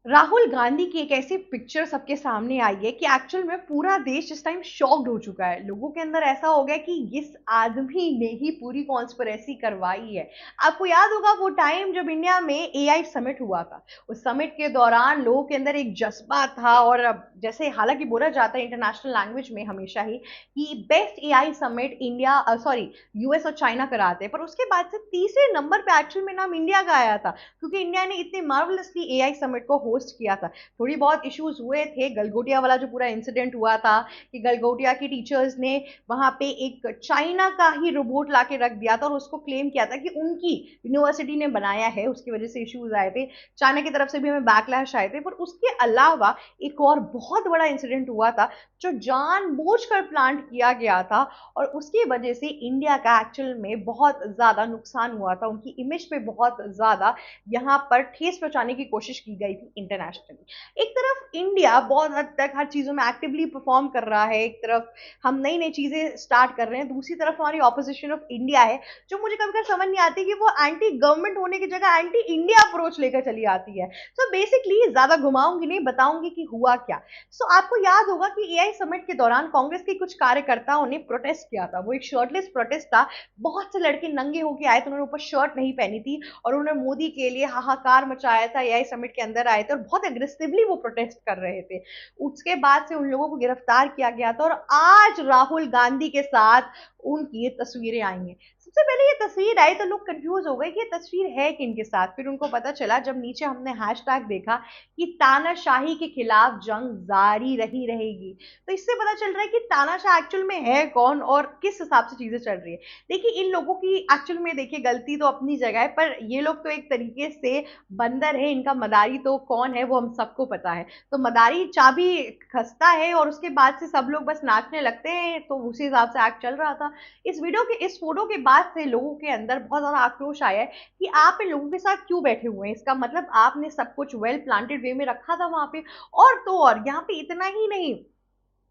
राहुल गांधी की एक ऐसी पिक्चर सबके सामने आई है कि एक्चुअल में पूरा देश इस टाइम शॉक्ड हो चुका है। लोगों के अंदर ऐसा हो गया कि इस आदमी ने ही पूरी कॉन्स्पिरेसी करवाई है। आपको याद होगा वो टाइम जब इंडिया में एआई समिट हुआ था। उस समिट के दौरान लोगों के अंदर एक जज्बा था, और अब जैसे हालांकि बोला जाता है इंटरनेशनल लैंग्वेज में हमेशा ही कि best AI summit India sorry US और चाइना कराते हैं, पर उसके बाद से तीसरे नंबर पे एक्चुअल में नाम इंडिया का आया था, क्योंकि इंडिया ने इतने मार्वलसली एआई समिट को होस्ट किया था। थोड़ी बहुत इश्यूज हुए थे, गलगोटिया वाला जो पूरा इंसिडेंट हुआ था कि गलगोटिया की टीचर्स ने वहां पे एक चाइना का ही रोबोट लाके रख दिया था और उसको क्लेम किया था कि उनकी यूनिवर्सिटी ने बनाया है, उसकी वजह से इश्यूज आए थे। चाइना की तरफ से भी हमें बैकलैश आए थे। पर उसके अलावा एक और बहुत बड़ा इंसिडेंट हुआ था जो जानबूझकर प्लांट किया गया था, और उसकी वजह से इंडिया का एक्चुअल में बहुत ज्यादा नुकसान हुआ था। उनकी इमेज पे बहुत ज्यादा यहाँ पर ठेस पहुंचाने की कोशिश की गई थी इंटरनेशनली। एक तरफ इंडिया बहुत हद तक हर चीजों में एक्टिवली परफॉर्म कर रहा है, एक तरफ हम नई नई चीजें स्टार्ट कर रहे हैं, दूसरी तरफ हमारी ऑपोजिशन ऑफ इंडिया है जो मुझे कभी कभी समझ नहीं आती कि वो एंटी गवर्नमेंट होने की जगह एंटी इंडिया अप्रोच लेकर चली आती है। सो बेसिकली ज्यादा घुमाऊंगी नहीं, बताऊंगी कि हुआ क्या। आपको याद होगा कि एआई समिट के दौरान कांग्रेस के कुछ कार्यकर्ताओं ने प्रोटेस्ट किया था। वो एक शर्टलेस प्रोटेस्ट था। बहुत से लड़के नंगे होके आए थे, उन्होंने ऊपर शर्ट नहीं पहनी थी, और उन्होंने मोदी के लिए हाहाकार मचाया था। एआई समिट के अंदर आए थे और बहुत एग्रेसिवली वो प्रोटेस्ट कर रहे थे। उसके बाद से उन लोगों को गिरफ्तार किया गया था, और आज राहुल गांधी के साथ उनकी तस्वीरें आई हैं। सबसे पहले ये तस्वीर आई तो लोग कंफ्यूज हो गए कि ये तस्वीर है किनके साथ। फिर उनको पता चला जब नीचे हमने हैशटैग देखा कि तानाशाही के खिलाफ जंग जारी रही रहेगी, तो इससे पता चल रहा है कि तानाशाह एक्चुअल में है कौन और किस हिसाब से चीजें चल रही है। देखिए, इन लोगों की एक्चुअल में देखिए गलती तो अपनी जगह है, पर ये लोग तो एक तरीके से बंदर है, इनका मदारी तो कौन है वो हम सबको पता है। तो मदारी चाबी खसता है और उसके बाद से सब लोग बस नाचने लगते हैं, तो उसी हिसाब से एक्ट चल रहा था। इस फोटो के बाद से लोगों के अंदर बहुत ज्यादा आक्रोश आया है कि आप इन लोगों के साथ क्यों बैठे हुए हैं। इसका मतलब आपने सब कुछ वेल प्लांटेड वे में रखा था वहां पे। और तो और यहाँ पे इतना ही नहीं,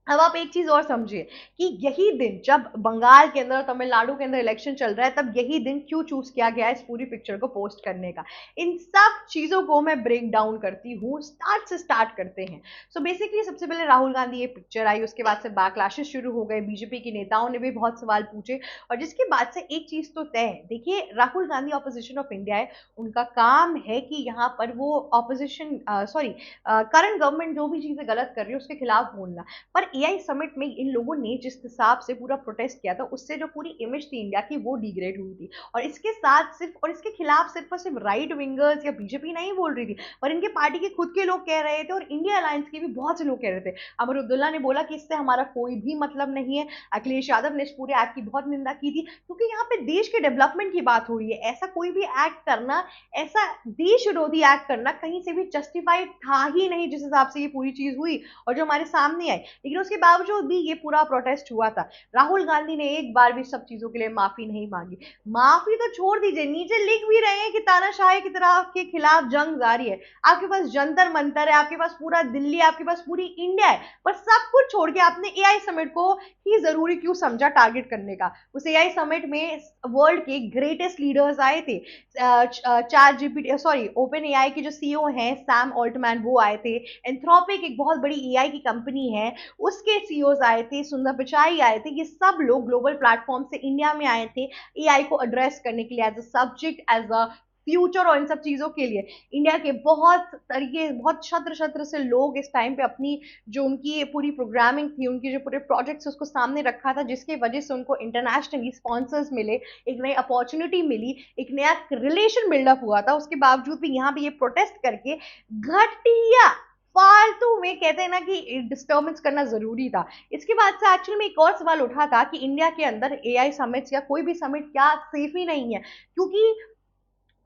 अब आप एक चीज और समझिए कि यही दिन जब बंगाल के अंदर, तमिलनाडु के अंदर इलेक्शन चल रहा है, तब यही दिन क्यों चूज किया गया है इस पूरी पिक्चर को पोस्ट करने का। इन सब चीजों को मैं ब्रेक डाउन करती हूँ, स्टार्ट से स्टार्ट करते हैं। सो बेसिकली सबसे पहले राहुल गांधी ये पिक्चर आई, उसके बाद से बैकलैशेस शुरू हो गए, बीजेपी के नेताओं ने भी बहुत सवाल पूछे, और जिसके बाद से एक चीज तो तय है। देखिए, Rahul Gandhi opposition of India है, उनका काम है कि यहाँ पर वो ऑपोजिशन सॉरी करंट गवर्नमेंट जो भी चीजें गलत कर रही है उसके खिलाफ बोलना। पर एआई समिट में इन लोगों ने जिस हिसाब से पूरा प्रोटेस्ट किया था, उससे जो पूरी इमेज थी इंडिया की वो डिग्रेड हुई थी। और इसके साथ सिर्फ और इसके खिलाफ सिर्फ और सिर्फ राइट विंगर्स या बीजेपी नहीं बोल रही थी, पर इनके पार्टी के खुद के लोग कह रहे थे, और इंडिया अलायंस के भी बहुत से लोग कह रहे थे। अमरुद्दुल्ला ने बोला कि इससे हमारा कोई भी मतलब नहीं है। अखिलेश यादव ने इस पूरे एक्ट की बहुत निंदा की थी, क्योंकि यहाँ पे देश के डेवलपमेंट की बात हो रही है। ऐसा कोई भी एक्ट करना, ऐसा देश विरोधी एक्ट करना कहीं से भी जस्टिफाइड था ही नहीं जिस हिसाब से ये पूरी चीज हुई और जो हमारे सामने आई। लेकिन उसके बावजूद भी ये पूरा प्रोटेस्ट हुआ था। राहुल गांधी ने एक बार भी सब चीजों के लिए माफी नहीं मांगी। माफी तो छोड़ दीजिए, नीचे लिख भी रहे हैं कि तानाशाही की तरह के खिलाफ जंग जारी है। आपके पास जंतर मंतर है, आपके पास पूरा दिल्ली, आपके पास पूरी इंडिया है, पर सब कुछ छोड़ के आपने एआई समिट को ही जरूरी क्यों समझा टारगेट करने का। उस एआई समिट में वर्ल्ड के ग्रेटेस्ट लीडर्स आए थे। Chat GPT sorry open AI के जो सीईओ हैं सैम ऑल्टमैन, वो आए थे। एंथ्रोपिक एक बहुत बड़ी एआई की कंपनी है, उसके सीईओज आए थे, सुंदर पिचाई आए थे। ये सब लोग ग्लोबल प्लेटफॉर्म से इंडिया में आए थे एआई को एड्रेस करने के लिए, as a subject, as a future, और इन सब चीजों के लिए। इंडिया के बहुत तरीके, बहुत छत्र छत्र से लोग इस टाइम पे अपनी जो उनकी पूरी प्रोग्रामिंग थी, उनकी जो पूरे प्रोजेक्ट्स उसको सामने रखा था, जिसकी वजह से उनको इंटरनेशनली स्पॉन्सर्स मिले, एक नई अपॉर्चुनिटी मिली, एक नया रिलेशन बिल्डअप हुआ था। उसके बावजूद भी यहाँ पे ये प्रोटेस्ट करके घटिया फालतू में, कहते हैं ना कि डिस्टर्बेंस करना जरूरी था। इसके बाद से एक्चुअली में एक और सवाल उठा था कि इंडिया के अंदर एआई समिट्स या कोई भी समिट क्या सेफ ही नहीं है, क्योंकि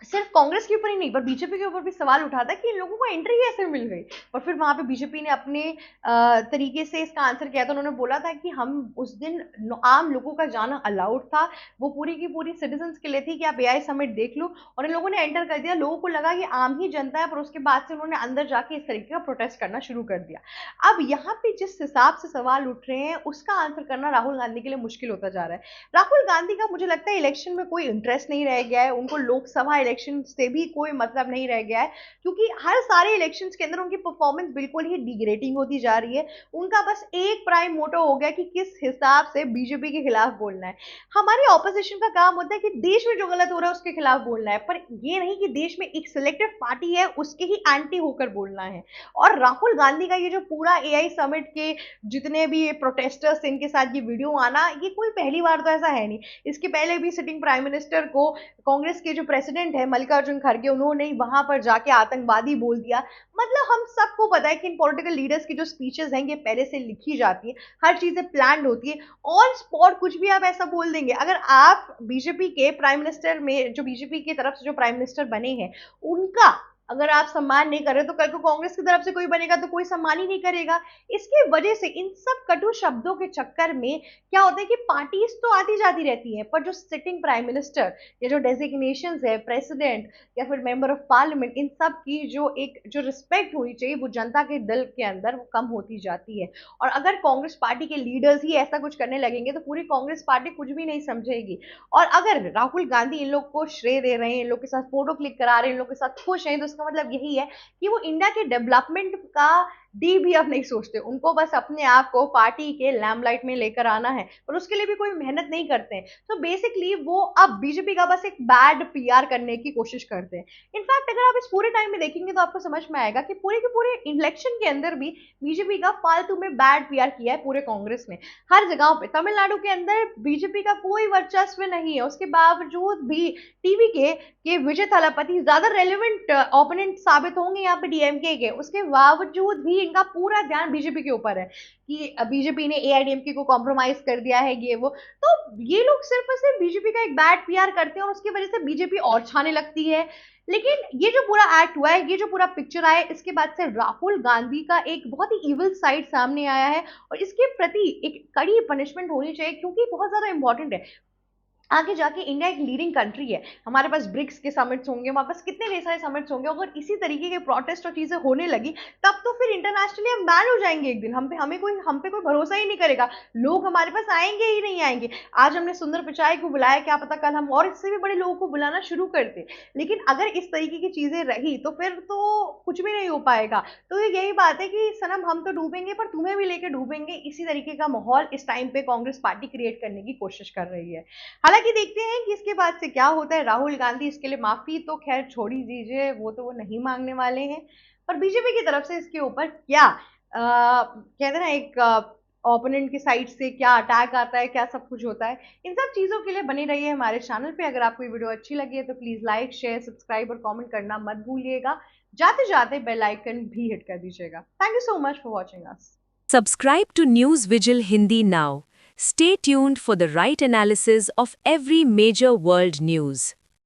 सिर्फ कांग्रेस के ऊपर ही नहीं पर बीजेपी के ऊपर भी सवाल उठा था कि इन लोगों को एंट्री कैसे मिल गई। और फिर वहां पे बीजेपी ने अपने तरीके से इसका आंसर किया था। उन्होंने बोला था कि हम उस दिन आम लोगों का जाना अलाउड था, वो पूरी की पूरी सिटीजन के लिए थी कि आप एआई समिट देख लो। और इन लोगों ने एंटर कर दिया, लोगों को लगा कि आम ही जनता है, पर उसके बाद से उन्होंने अंदर जाके इस तरीके का प्रोटेस्ट करना शुरू कर दिया। अब यहाँ पे जिस हिसाब से सवाल उठ रहे हैं उसका आंसर करना राहुल गांधी के लिए मुश्किल होता जा रहा है। राहुल गांधी का मुझे लगता है इलेक्शन में कोई इंटरेस्ट नहीं रह गया है, उनको लोकसभा इलेक्शन से भी कोई मतलब नहीं रह गया है, क्योंकि हर सारे इलेक्शंस के अंदर उनकी परफॉर्मेंस बिल्कुल ही डिग्रेडिंग होती जा रही है। उनका बस एक प्राइम मोटो हो गया कि किस हिसाब से बीजेपी के खिलाफ बोलना है। हमारी ऑपोजिशन का काम होता है कि देश में जो गलत हो रहा है उसके खिलाफ बोलना है, पर ये नहीं कि देश में एक सिलेक्टिव पार्टी है उसके ही एंटी होकर बोलना है। और राहुल गांधी का ये जो पूरा एआई समिट के जितने भी ये प्रोटेस्टर्स इनके साथ ये वीडियो आना, ये कोई पहली बार तो ऐसा है नहीं। इसके पहले भी सिटिंग प्राइम मिनिस्टर को कांग्रेस के जो प्रेसिडेंट है मल्लिकार्जुन खड़गे, उन्होंने वहां पर जाके आतंकवादी बोल दिया। मतलब हम सबको पता है कि इन पॉलिटिकल लीडर्स की जो स्पीचेस हैं ये पहले से लिखी जाती है, हर चीजें प्लान होती है, ऑन स्पॉट कुछ भी आप ऐसा बोल देंगे। अगर आप बीजेपी के प्राइम मिनिस्टर में, जो बीजेपी की तरफ से जो प्राइम मिनिस्टर बने हैं, उनका अगर आप सम्मान नहीं कर रहे तो कल को कांग्रेस की तरफ से कोई बनेगा तो कोई सम्मान ही नहीं करेगा। इसकी वजह से इन सब कटु शब्दों के चक्कर में क्या होता है कि पार्टीज तो आती जाती रहती हैं, पर जो सिटिंग प्राइम मिनिस्टर या जो डेजिग्नेशन है प्रेसिडेंट या फिर मेंबर ऑफ पार्लियामेंट, इन सब की जो रिस्पेक्ट होनी चाहिए वो जनता के दिल के अंदर वो कम होती जाती है। और अगर कांग्रेस पार्टी के लीडर्स ही ऐसा कुछ करने लगेंगे तो पूरी कांग्रेस पार्टी कुछ भी नहीं समझेगी। और अगर राहुल गांधी इन लोग को श्रेय दे रहे हैं, इन लोग के साथ फोटो क्लिक करा रहे हैं, इन लोग के साथ खुश हैं, तो इसका मतलब यही है कि वो इंडिया के डेवलपमेंट का डी भी अब नहीं सोचते। उनको बस अपने आप को पार्टी के लैम्पलाइट में लेकर आना है और उसके लिए भी कोई मेहनत नहीं करते हैं। तो बेसिकली वो अब बीजेपी का बस एक बैड पीआर करने की कोशिश करते हैं। इनफैक्ट अगर आप इस पूरे टाइम में देखेंगे तो आपको समझ में आएगा कि पूरे के पूरे इलेक्शन के अंदर भी बीजेपी का फालतू में बैड पीआर किया है पूरे कांग्रेस ने, हर जगह पे। तमिलनाडु के अंदर बीजेपी का कोई वर्चस्व नहीं है, उसके बावजूद भी टीवी के विजय थालापति ज्यादा रेलिवेंट ओपोनेंट साबित होंगे यहाँ पे डीएमके के, उसके बावजूद भी इनका पूरा ध्यान बीजेपी के ऊपर है कि बीजेपी ने एआईडीएमके को कॉम्प्रोमाइज कर दिया है, ये वो। तो ये लोग सिर्फ और सिर्फ बीजेपी का एक बैड पीआर करते हैं और उसकी वजह से बीजेपी और छाने लगती है। लेकिन ये जो पूरा एक्ट हुआ है, ये जो पूरा पिक्चर आया है, इसके बाद से राहुल गांधी का एक बहुत ही इविल साइड सामने आया है और इसके प्रति एक कड़ी पनिशमेंट होनी चाहिए, क्योंकि बहुत ज्यादा इंपॉर्टेंट है। आगे जाके इंडिया एक लीडिंग कंट्री है, हमारे पास ब्रिक्स के समिट्स होंगे, हमारे पास कितने ढेर सारे समिट्स होंगे। अगर इसी तरीके के प्रोटेस्ट और चीजें होने लगी तब तो फिर इंटरनेशनली हम बैन हो जाएंगे एक दिन। हम पे कोई भरोसा ही नहीं करेगा, लोग हमारे पास आएंगे ही नहीं आएंगे। आज हमने सुंदर पिचाई को बुलाया, क्या पता कल हम और इससे भी बड़े लोगों को बुलाना शुरू करते। लेकिन अगर इस तरीके की चीजें रही तो फिर तो कुछ भी नहीं हो पाएगा। तो यही बात है कि सनम हम तो डूबेंगे पर तुम्हें भी लेके डूबेंगे, इसी तरीके का माहौल इस टाइम पे कांग्रेस पार्टी क्रिएट करने की कोशिश कर रही है। हालांकि देखते हैं कि इसके बाद से क्या होता है। राहुल गांधी इसके लिए माफी तो खैर छोड़ ही दीजिए, वो नहीं मांगने वाले हैं, पर बीजेपी की तरफ से इसके ऊपर क्या कहते हैं ना, एक ओपोनेंट की साइड से क्या अटैक आता है, क्या सब कुछ होता है, इन सब चीजों के लिए बने रहिए हमारे चैनल पे। अगर आपको ये वीडियो अच्छी लगी है तो प्लीज लाइक शेयर सब्सक्राइब और कमेंट करना मत भूलिएगा। जाते जाते बेल आइकन भी हिट कर दीजिएगा। Thank you so much for watching us. Subscribe to News Vigil Hindi now. Stay tuned for the right analysis of every major world news.